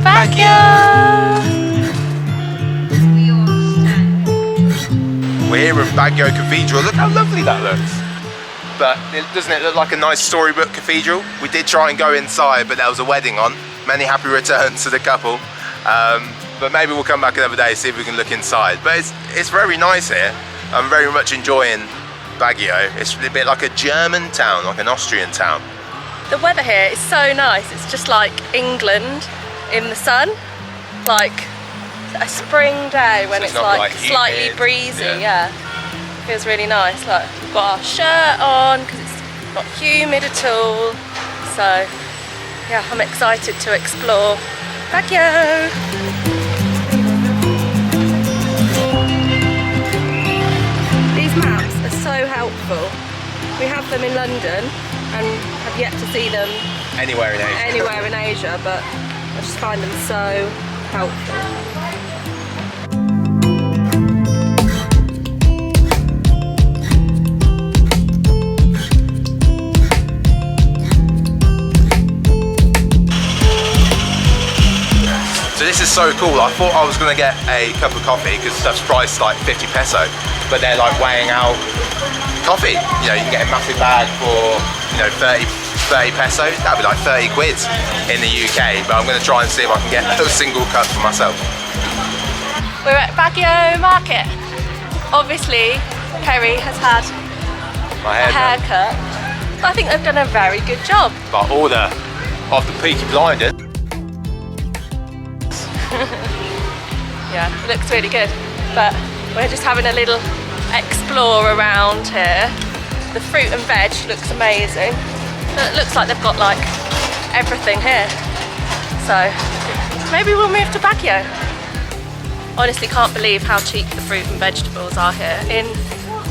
Baguio! We're here in Baguio Cathedral. Look how lovely that looks. But doesn't it look like a nice storybook cathedral? We did try and go inside, but there was a wedding on. Many happy returns to the couple. But maybe we'll come back another day, see if we can look inside. But it's very nice here. I'm very much enjoying Baguio. It's a bit like a German town, like an Austrian town. The weather here is so nice. It's just like England in the sun. Like a spring day when it's like slightly humid. breezy. Yeah. Feels really nice. Like we've got our shirt on because it's not humid at all. So yeah, I'm excited to explore Baguio. These maps are so helpful. We have them in London and have yet to see them Anywhere in Asia. But I just find them so helpful. So this is so cool. I thought I was going to get a cup of coffee because stuff's priced like 50 peso, but they're like weighing out coffee. You know, you can get a massive bag for, you know, 30 peso. That'd be like 30 quid in the UK, but I'm going to try and see if I can get a single cup for myself. We're at Baguio Market. Obviously, Perry has had My a haircut, but I think they've done a very good job. But order of the Peaky Blinders. Yeah, it looks really good. But we're just having a little explore around here. The fruit and veg looks amazing. It looks like they've got like everything here. So maybe we'll move to Baguio. Honestly, can't believe how cheap the fruit and vegetables are here. In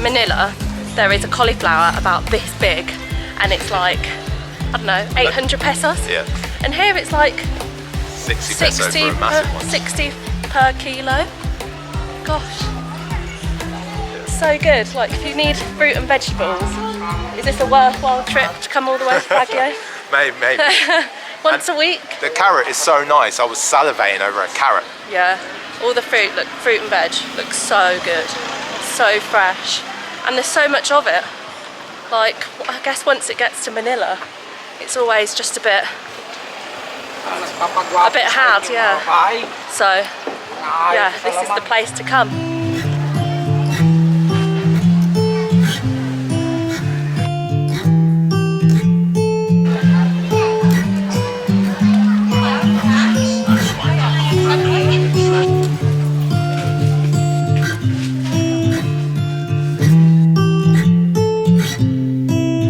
Manila, there is a cauliflower about this big, and it's like, I don't know, 800 pesos. Yeah. And here it's like 60 peso for a massive one. 60 per kilo. Gosh, so good. Like if you need fruit and vegetables, is this a worthwhile trip to come all the way to Baguio? Maybe. Once a week? The carrot is so nice. I was salivating over a carrot. Yeah, all the fruit and veg looks so good, so fresh, and there's so much of it. Like, I guess once it gets to Manila, it's always just a bit hard, yeah. So, yeah, this is the place to come.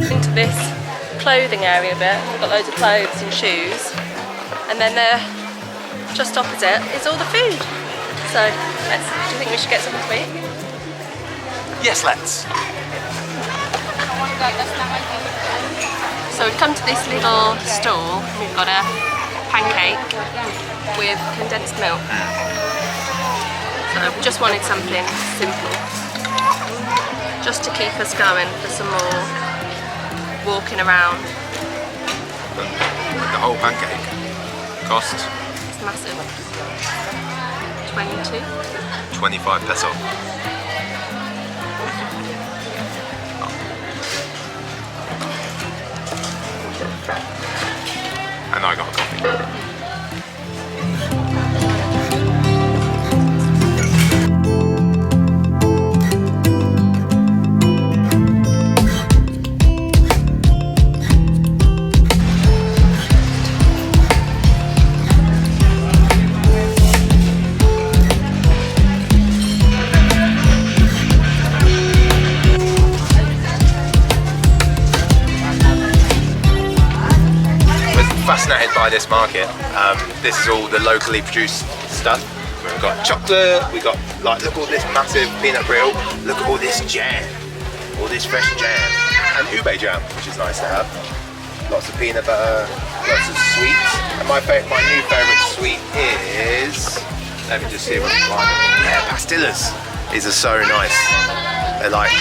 Into this clothing area bit, we've got loads of clothes and shoes. And then just opposite is all the food. So, do you think we should get something to eat? Yes, let's. So we've come to this little stall. We've got a pancake with condensed milk. So we just wanted something simple, just to keep us going for some more walking around. The whole pancake cost? It's massive. 22. 25 peso. And I got a coffee. Fascinated by this market. This is all the locally produced stuff. We've got chocolate, we've got, like, look at all this massive peanut brittle, look at all this jam, all this fresh jam, and ube jam, which is nice to have. Lots of peanut butter, lots of sweets, and my new favourite sweet is, let me just see if I can find it. Yeah, pastillas. These are so nice. They're like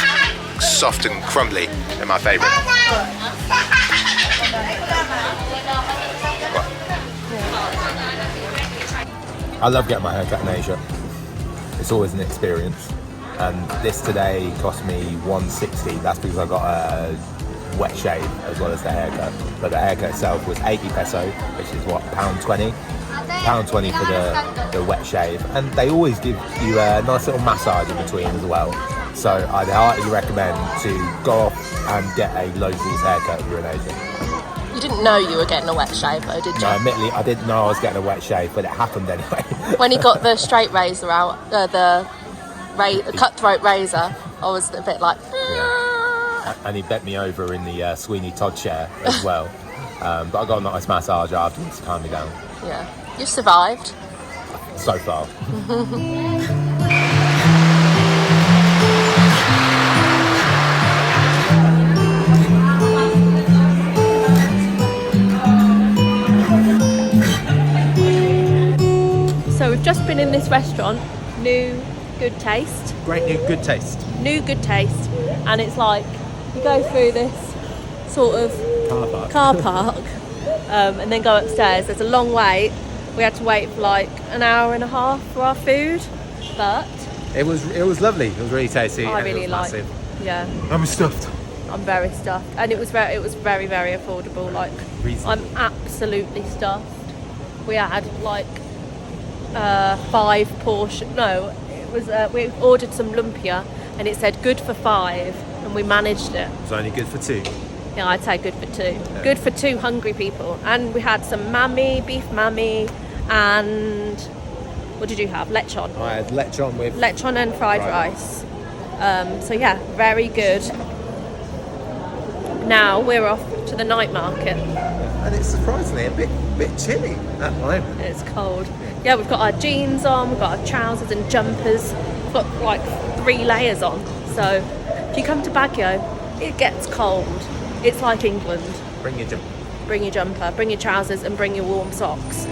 soft and crumbly. They're my favourite. I love getting my hair cut in Asia. It's always an experience. And this today cost me $160. That's because I got a wet shave as well as the haircut. But the haircut itself was 80 peso, which is what, £1.20? £1.20 for the wet shave. And they always give you a nice little massage in between as well. So I'd highly recommend to go off and get a locals haircut if you're in Asia. You didn't know you were getting a wet shave though, did you? No, admittedly, I didn't know I was getting a wet shave, but it happened anyway. When he got the straight razor out, the cutthroat razor, I was a bit like... Yeah. And he bent me over in the Sweeney Todd chair as well. But I got a nice massage afterwards to calm me down. Yeah. You survived. So far. So we've just been in this restaurant, New Good Taste. Great new good taste. New Good Taste. And it's like, you go through this sort of car park and then go upstairs. There's a long wait. We had to wait for like an hour and a half for our food, but it was lovely. It was really tasty. I and really it was like. massive. Yeah. I'm stuffed. I'm very stuffed, and it was very very affordable. Like Reasonable. I'm absolutely stuffed. We had like 5 portion. No, it was we ordered some lumpia, and it said good for 5, and we managed it. It was only good for 2. Yeah, I'd say good for 2. Yeah. Good for 2 hungry people. And we had some beef mammy, and what did you have? Lechon. I had lechon with... Lechon and fried rice. So yeah, very good. Now we're off to the night market. And it's surprisingly a bit chilly at the moment. It's cold. Yeah, we've got our jeans on, we've got our trousers and jumpers. We've got like 3 layers on. So if you come to Baguio, it gets cold. It's like England. Bring your jumper. Bring your jumper, bring your trousers, and bring your warm socks.